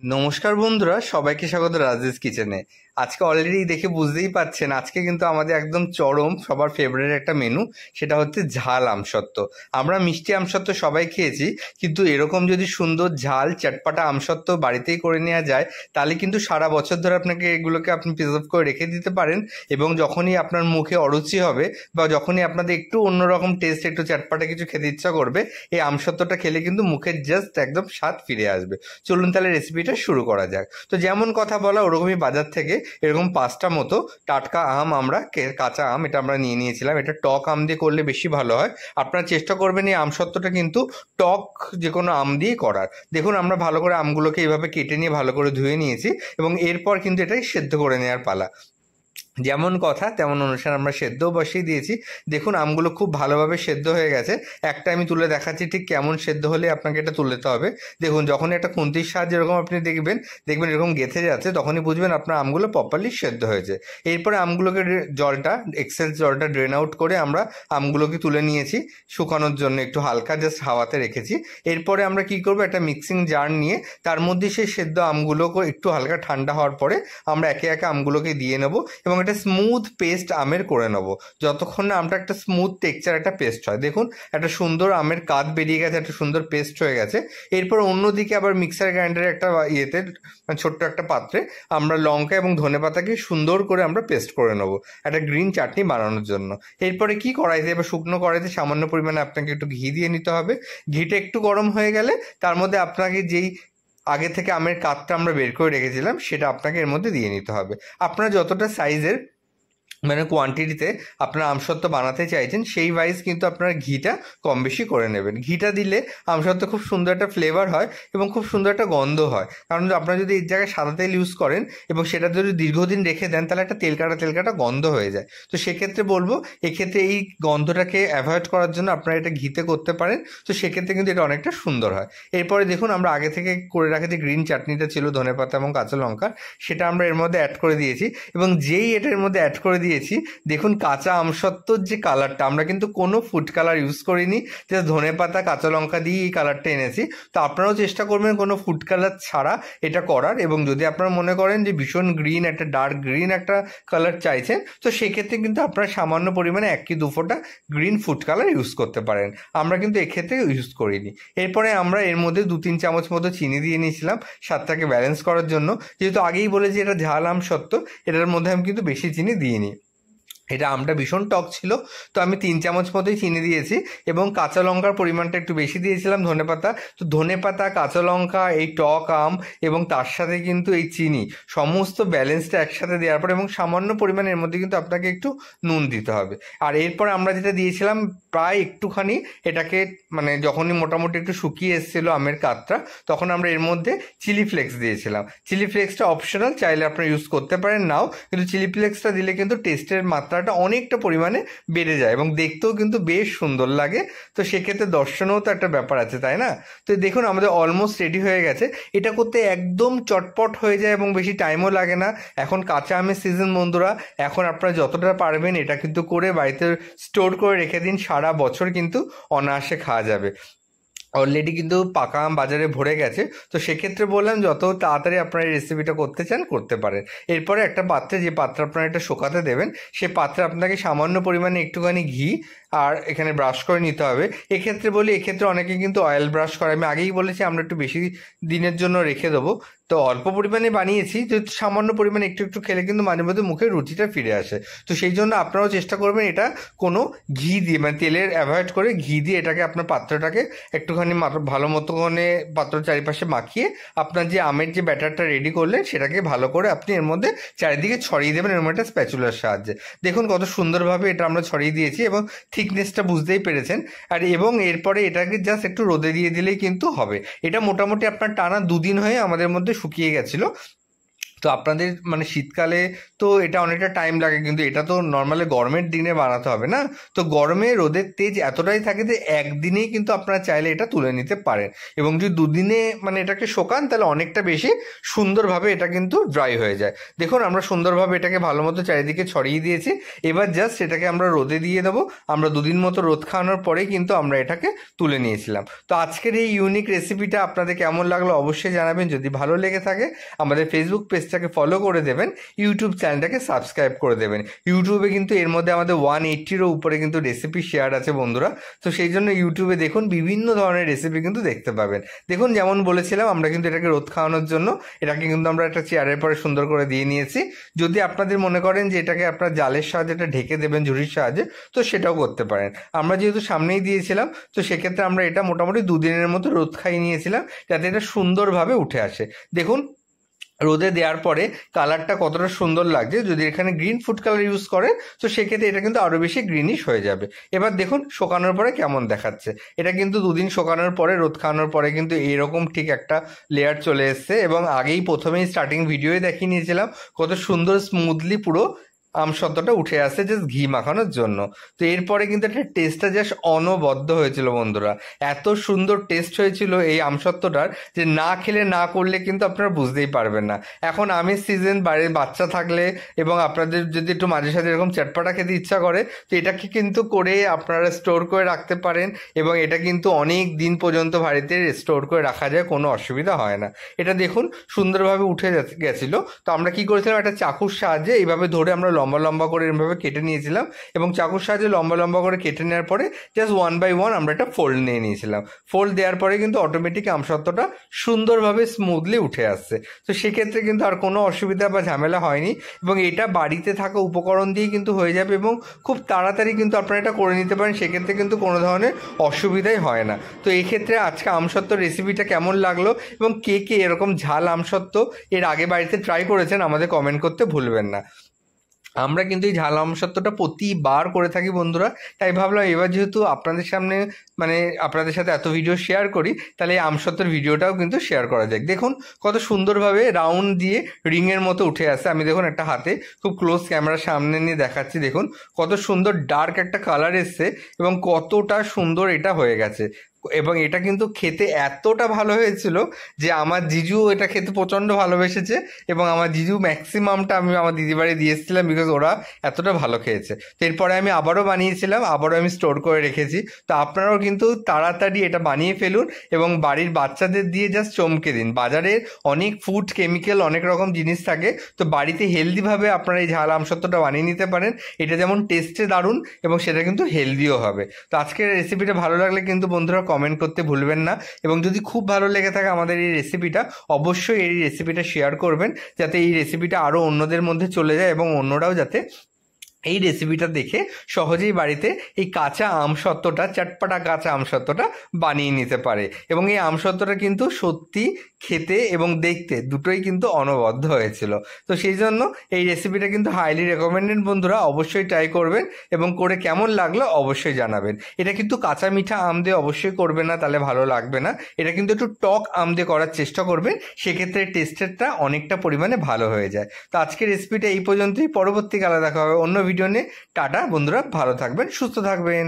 নমস্কার বন্ধুরা, সবাইকে স্বাগত রাজেশ কিচেনে। আজকে অলরেডি দেখে বুঝতেই পাচ্ছেন, আজকে কিন্তু আমাদের একদম চরম সবার ফেভারিট একটা মেনু, সেটা হচ্ছে ঝাল আমসত্ত্ব। আমরা মিষ্টি আমসত্ত্ব সবাই খেয়েছি, কিন্তু এরকম যদি সুন্দর ঝাল চটপাটা আমসত্ত্ব বাড়িতেই করে নেওয়া যায়, তাহলে কিন্তু সারা বছর ধরে আপনাকে এগুলোকে আপনি প্রিজার্ভ করে রেখে দিতে পারেন। এবং যখনই আপনার মুখে অরুচি হবে বা যখনই আপনাদের একটু অন্যরকম টেস্ট, একটু চটপাটা কিছু খেতে ইচ্ছা করবে, এই আমসত্ত্বটা খেলে কিন্তু মুখের জাস্ট একদম স্বাদ ফিরে আসবে। চলুন তাহলে রেসিপিটা শুরু করা যাক। তো যেমন কথা বলা ওরকমই বাজার থেকে এরকম 5টা মতো টাটকা আম, আমরা কাঁচা আম এটা আমরা নিয়ে নিয়েছিলাম। এটা টক আম দিয়ে করলে বেশি ভালো হয়। আপনারা চেষ্টা করবেন এই আমসত্ত্বটা কিন্তু টক যে কোনো আম দিয়ে করার। দেখুন, আমরা ভালো করে আমগুলোকে এইভাবে কেটে নিয়ে ভালো করে ধুয়ে নিয়েছি এবং এরপর কিন্তু এটাই সেদ্ধ করে নেওয়ার পালা। যেমন কথা তেমন অনুসারে আমরা সেদ্ধও বসিয়ে দিয়েছি। দেখুন, আমগুলো খুব ভালোভাবে সেদ্ধ হয়ে গেছে। একটা আমি তুলে দেখাচ্ছি ঠিক কেমন সেদ্ধ হলে আপনাকে এটা তুলতে হবে। দেখুন, যখনই একটা খুন্তির সাহায্যে এরকম আপনি দেখবেন এরকম গেঁথে যাচ্ছে, তখনই বুঝবেন আপনার আমগুলো প্রপারলি সেদ্ধ হয়েছে। এরপরে আমগুলোকে জলটা, এক্সেস জলটা ড্রেন আউট করে আমরা আমগুলোকে তুলে নিয়েছি শুকানোর জন্য, একটু হালকা জাস্ট হাওয়াতে রেখেছি। এরপরে আমরা কি করব, একটা মিক্সিং জার নিয়ে তার মধ্যে সেই সেদ্ধ আমগুলোকে একটু হালকা ঠান্ডা হওয়ার পরে আমরা একে একে আমগুলোকে দিয়ে নেব এবং একটা স্মুথ পেস্ট আমের করে নেব, যতক্ষণ না আমটা একটা স্মুথ টেক্সচার একটা পেস্ট হয়। দেখুন, একটা সুন্দর আমের কাত বেরিয়ে গেছে, একটা সুন্দর পেস্ট হয়ে গেছে। এরপর অন্যদিকে আবার মিক্সার গ্রাইন্ডারে একটা ইয়েতে, ছোট্ট একটা পাত্রে আমরা লঙ্কা এবং ধনেপাতাকে সুন্দর করে আমরা পেস্ট করে নেব একটা গ্রিন চাটনি বানানোর জন্য। এরপরে কি কড়াইতে, এবার শুকনো কড়াইতে সামান্য পরিমাণে আপনাকে একটু ঘি দিয়ে নিতে হবে। ঘিটা একটু গরম হয়ে গেলে তার মধ্যে আপনাকে যেই আগে থেকে আমের কাতটা আমরা বের করে রেখেছিলাম সেটা আপনাকে এর মধ্যে দিয়ে নিতে হবে। আপনারা যতটা সাইজের মানে কোয়ান্টিটিতে আপনারা আমসত্ত্ব বানাতে চাইছেন সেই ওয়াইজ কিন্তু আপনারা ঘিটা কম বেশি করে নেবেন। ঘিটা দিলে আমসত্ত্ব খুব সুন্দর একটা ফ্লেভার হয় এবং খুব সুন্দর একটা গন্ধ হয়। কারণ আপনারা যদি এর জায়গায় সাদা তেল ইউজ করেন এবং সেটা যদি দীর্ঘদিন রেখে দেন, তাহলে একটা তেলকাটা গন্ধ হয়ে যায়। তো সেক্ষেত্রে বলবো, এক্ষেত্রে এই গন্ধটাকে অ্যাভয়েড করার জন্য আপনারা এটা ঘিতে করতে পারেন। তো সেক্ষেত্রে কিন্তু এটা অনেকটা সুন্দর হয়। এরপরে দেখুন, আমরা আগে থেকে করে রাখা যে গ্রিন চাটনিটা ছিল ধনেপাতা এবং কাঁচা লঙ্কা, সেটা আমরা এর মধ্যে অ্যাড করে দিয়েছি। এবং যেই এটার মধ্যে অ্যাড করে দিয়েছি, দেখুন কাঁচা আমসত্ত্বর যে কালারটা, আমরা কিন্তু কোনো ফুড কালার ইউজ করিনি, জাস্ট ধনেপাতা কাঁচা লঙ্কা দিয়ে এই কালারটা এনেছি। তো আপনারাও চেষ্টা করবেন কোনো ফুড কালার ছাড়া এটা করার। এবং যদি আপনারা মনে করেন যে ভীষণ গ্রিন, একটা ডার্ক গ্রিন একটা কালার চাইছেন, তো সেক্ষেত্রে কিন্তু আপনারা সামান্য পরিমাণে 1 কি 2 ফোঁটা গ্রিন ফুড কালার ইউজ করতে পারেন। আমরা কিন্তু এক্ষেত্রে ইউজ করিনি। এরপরে আমরা এর মধ্যে 2-3 চামচ মতো চিনি দিয়ে নিয়েছিলাম স্বাদটাকে ব্যালেন্স করার জন্য। যেহেতু আগেই বলেছি এটা ঝাল আমসত্ত্ব, এটার মধ্যে আমি কিন্তু বেশি চিনি দিইনি। এটা আমটা ভীষণ টক ছিল, তো আমি 3 চামচ মতোই চিনি দিয়েছি এবং কাঁচা লঙ্কার পরিমাণটা একটু বেশি দিয়েছিলাম। ধনেপাতা, তো ধনেপাতা, কাঁচা লঙ্কা, এই টক আম এবং তার সাথে কিন্তু এই চিনি, সমস্ত ব্যালেন্সটা একসাথে দেওয়ার পর এবং সামান্য পরিমাণে এর মধ্যে কিন্তু আপনাকে একটু নুন দিতে হবে। আর এরপর আমরা যেটা দিয়েছিলাম প্রায় একটুখানি এটাকে, মানে যখনই মোটামুটি একটু শুকিয়ে এসেছিল আমের কাতটা, তখন আমরা এর মধ্যে চিলি ফ্লেক্স দিয়েছিলাম। চিলি ফ্লেক্সটা অপশনাল, চাইলে আপনারা ইউজ করতে পারেন নাও, কিন্তু চিলি ফ্লেক্সটা দিলে কিন্তু টেস্টের মাত্রাটা অনেকটা পরিমাণে বেড়ে যায় এবং দেখতেও কিন্তু বেশ সুন্দর লাগে। তো সেক্ষেত্রে দর্শনেও তো একটা ব্যাপার আছে, তাই না? তো দেখুন, আমাদের অলমোস্ট রেডি হয়ে গেছে। এটা করতে একদম চটপট হয়ে যায় এবং বেশি টাইমও লাগে না। এখন কাঁচা আমের সিজন বন্ধুরা, এখন আপনারা যতটা পারবেন এটা কিন্তু করে বাড়িতে স্টোর করে রেখে দিন, সারা বছর কিন্তু অনায়াসে খাওয়া যাবে। অলরেডি কিন্তু পাকা আম বাজারে ভরে গেছে। তো সেক্ষেত্রে বললাম যত তাড়াতাড়ি আপনারা এই রেসিপিটা করতে চান করতে পারেন। এরপরে একটা পাত্রে, যে পাত্রে আপনারা এটা শুকাতে দেবেন, সে পাত্রে আপনাকে সামান্য পরিমাণে একটুখানি ঘি আর এখানে ব্রাশ করে নিতে হবে। এক্ষেত্রে বলি, এক্ষেত্রে অনেকে কিন্তু অয়েল ব্রাশ করে, আমি আগেই বলেছি আমরা একটু বেশি দিনের জন্য রেখে দেবো। তো অল্প পরিমাণে বানিয়েছি, তো সামান্য পরিমাণে একটু একটু খেলে কিন্তু মাঝে মধ্যে মুখে রুচিটা ফিরে আসে। তো সেই জন্য আপনারাও চেষ্টা করবেন এটা কোনো ঘি দিয়ে, মানে তেলের অ্যাভয়েড করে ঘি দিয়ে এটাকে আপনার পাত্রটাকে একটুখানি ভালো মতো করে পাত্র চারিপাশে মাখিয়ে আপনার যে আমের যে ব্যাটারটা রেডি করলেন সেটাকে ভালো করে আপনি এর মধ্যে চারিদিকে ছড়িয়ে দেবেন এরকম একটা স্প্যাচুলার সাহায্যে। দেখুন কত সুন্দরভাবে এটা আমরা ছড়িয়ে দিয়েছি এবং থিকনেসটা বুঝতেই পেরেছেন। আর এবং এরপরে এটাকে জাস্ট একটু রোদে দিয়ে দিলেই কিন্তু হবে। এটা মোটামুটি আপনার টানা 2 দিন হয়ে আমাদের মধ্যে শুকিয়ে গেছিলো। তো আপনাদের মানে শীতকালে তো এটা অনেকটা টাইম লাগে, কিন্তু এটা তো নর্মালি গরমের দিনে বানাতে হবে না। তো গরমে রোদের তেজ এতটাই থাকে যে একদিনেই কিন্তু আপনারা চাইলে এটা তুলে নিতে পারেন, এবং যদি দুদিনে মানে এটাকে শোকান তাহলে অনেকটা বেশি সুন্দরভাবে এটা কিন্তু ড্রাই হয়ে যায়। দেখুন আমরা সুন্দরভাবে এটাকে ভালো মতো চারিদিকে ছড়িয়ে দিয়েছি। এবার জাস্ট এটাকে আমরা রোদে দিয়ে দেবো। আমরা দুদিন মতো রোদ খাওয়ানোর পরেই কিন্তু আমরা এটাকে তুলে নিয়েছিলাম। তো আজকের এই ইউনিক রেসিপিটা আপনাদের কেমন লাগলো অবশ্যই জানাবেন। যদি ভালো লেগে থাকে আমাদের ফেসবুক পেজটাকে ফলো করে দেবেন, ইউটিউব চ্যানেলটাকে সাবস্ক্রাইব করে দেবেন। ইউটিউবে কিন্তু এর মধ্যে আমাদের 180-এরও উপরে কিন্তু রেসিপি শেয়ার আছে বন্ধুরা। তো সেই জন্য ইউটিউবে দেখুন বিভিন্ন ধরনের রেসিপি কিন্তু দেখতে পাবেন। দেখুন যেমন বলেছিলাম আমরা কিন্তু এটাকে রোদ খাওয়ানোর জন্য এটাকে কিন্তু আমরা একটা চেয়ারের পরে সুন্দর করে দিয়ে নিয়েছি। যদি আপনাদের মনে করেন যে এটাকে আপনার জালের সাহায্যে এটা ঢেকে দেবেন ঝুড়ির সাহায্যে, তো সেটাও করতে পারেন। আমরা যেহেতু সামনেই দিয়েছিলাম তো সেক্ষেত্রে আমরা এটা মোটামুটি 2 দিনের মতো রোদ খাইয়ে নিয়েছিলাম যাতে এটা সুন্দরভাবে উঠে আসে। দেখুন রোদে দেওয়ার পরে কালারটা কতটা সুন্দর লাগছে। যদি এখানে গ্রিন ফুড কালার ইউজ করেন তো সেক্ষেত্রে এটা কিন্তু আরও বেশি গ্রিনিশ হয়ে যাবে। এবার দেখুন শোকানোর পরে কেমন দেখাচ্ছে। এটা কিন্তু 2 দিন শোকানোর পরে রোদ খাওয়ানোর পরে কিন্তু এইরকম ঠিক একটা লেয়ার চলে এসছে, এবং আগেই প্রথমেই স্টার্টিং ভিডিওয়ে দেখিয়ে নিয়েছিলাম কত সুন্দর স্মুথলি পুরো আমসত্ত্বটা উঠে আসে জাস্ট ঘি মাখানোর জন্য। তো এরপরে কিন্তু একটা টেস্টটা জাস্ট অনবদ্য হয়েছিল বন্ধুরা। এত সুন্দর টেস্ট হয়েছিল এই আমসত্ত্বটার যে না খেলে না করলে কিন্তু আপনারা বুঝতেই পারবেন না। এখন আমের সিজন, বাড়ির বাচ্চা থাকলে এবং আপনাদের যদি একটু মাঝে সাঝে এরকম চটপটা খেতে ইচ্ছা করে তো এটাকে কিন্তু করে আপনারা স্টোর করে রাখতে পারেন, এবং এটা কিন্তু অনেক দিন পর্যন্ত বাড়িতে স্টোর করে রাখা যায়, কোনো অসুবিধা হয় না। এটা দেখুন সুন্দরভাবে উঠে গেছিলো। তো আমরা কি করেছিলাম, একটা চাকুর সাহায্যে এইভাবে ধরে আমরা লম্বা লম্বা করে এরভাবে কেটে নিয়েছিলাম, এবং চাকুর সাহায্যে লম্বা লম্বা করে কেটে নেওয়ার পরে জাস্ট 1 বাই 1 আমরা একটা ফোল্ড নিয়ে নিয়েছিলাম। ফোল্ড দেওয়ার পরে কিন্তু অটোমেটিক আমসত্ত্বটা সুন্দরভাবে স্মুথলি উঠে আসছে। তো সেক্ষেত্রে কিন্তু আর কোনো অসুবিধা বা ঝামেলা হয়নি, এবং এটা বাড়িতে থাকা উপকরণ দিয়ে কিন্তু হয়ে যাবে, এবং খুব তাড়াতাড়ি কিন্তু আপনারা এটা করে নিতে পারেন। সেক্ষেত্রে কিন্তু কোনো ধরনের অসুবিধাই হয় না। তো এই ক্ষেত্রে আজকে আমসত্ত্ব রেসিপিটা কেমন লাগলো, এবং কে কে এরকম ঝাল আমসত্ত্ব এর আগে বাড়িতে ট্রাই করেছেন আমাদের কমেন্ট করতে ভুলবেন না। আমরা কিন্তু এই ঝাল আমসত্ত্বটা প্রতিবার করে থাকি বন্ধুরা। তাই ভাবলাম এবার যেহেতু আপনাদের সামনে মানে আপনাদের সাথে এত ভিডিও শেয়ার করি, তাহলে এই আমসত্ত্বের ভিডিওটাও কিন্তু শেয়ার করা যাক। দেখুন কত সুন্দরভাবে রাউন্ড দিয়ে রিংয়ের মতো উঠে আসে। আমি দেখুন একটা হাতে খুব ক্লোজ ক্যামেরার সামনে নিয়ে দেখাচ্ছি। দেখুন কত সুন্দর ডার্ক একটা কালার এসছে, এবং কতটা সুন্দর এটা হয়ে গেছে। এবং এটা কিন্তু খেতে এতটা ভালো হয়েছিল যে আমার জিজু এটা খেতে প্রচণ্ড ভালোবেসেছে, এবং আমার জিজু ম্যাক্সিমামটা আমি আমার দিদি বাড়ি দিয়ে এসেছিলাম, বিকজ ওরা এতটা ভালো খেয়েছে। তো এরপরে আমি আবারও বানিয়েছিলাম, আবারও আমি স্টোর করে রেখেছি। তো আপনারাও কিন্তু তাড়াতাড়ি এটা বানিয়ে ফেলুন এবং বাড়ির বাচ্চাদের দিয়ে জাস্ট চমকে দিন। বাজারে অনেক ফুড কেমিক্যাল অনেক রকম জিনিস থাকে, তো বাড়িতে হেলদিভাবে আপনারা এই ঝাল আমসত্ত্বটা বানিয়ে নিতে পারেন। এটা যেমন টেস্টে দারুণ এবং সেটা কিন্তু হেলদিও হবে। তো আজকের রেসিপিটা ভালো লাগলে কিন্তু বন্ধুরা কমেন্ট করতে ভুলবেন না, এবং যদি খুব ভালো লেগে থাকে আমাদের এই রেসিপিটা অবশ্যই এই রেসিপিটা শেয়ার করবেন, যাতে এই রেসিপিটা আরও অন্যদের মধ্যে চলে যায় এবং অন্যরাও যাতে এই রেসিপিটা দেখে সহজেই বাড়িতে এই কাঁচা আমসত্ত্বটা, চটপটা কাঁচা আমসত্ত্বটা বানিয়ে নিতে পারে। এবং এই আমসত্ত্বটা কিন্তু সত্যি খেতে এবং দেখতে দুটোই কিন্তু অনবদ্য হয়েছিল। তো সেই জন্য এই রেসিপিটা কিন্তু হাইলি রেকমেন্ডেড বন্ধুরা, অবশ্যই ট্রাই করবেন এবং করে কেমন লাগলো অবশ্যই জানাবেন। এটা কিন্তু কাঁচা মিঠা আম দিয়ে অবশ্যই করবেন না, তাহলে ভালো লাগবে না। এটা কিন্তু একটু টক আম দিয়ে করার চেষ্টা করবেন, সেক্ষেত্রে টেস্টেরটা অনেকটা পরিমাণে ভালো হয়ে যায়। তো আজকের রেসিপিটা এই পর্যন্তই, পরবর্তীকালে দেখা হবে অন্য ভিডিও নিয়ে। টাটা বন্ধুরা, ভালো থাকবেন, সুস্থ থাকবেন।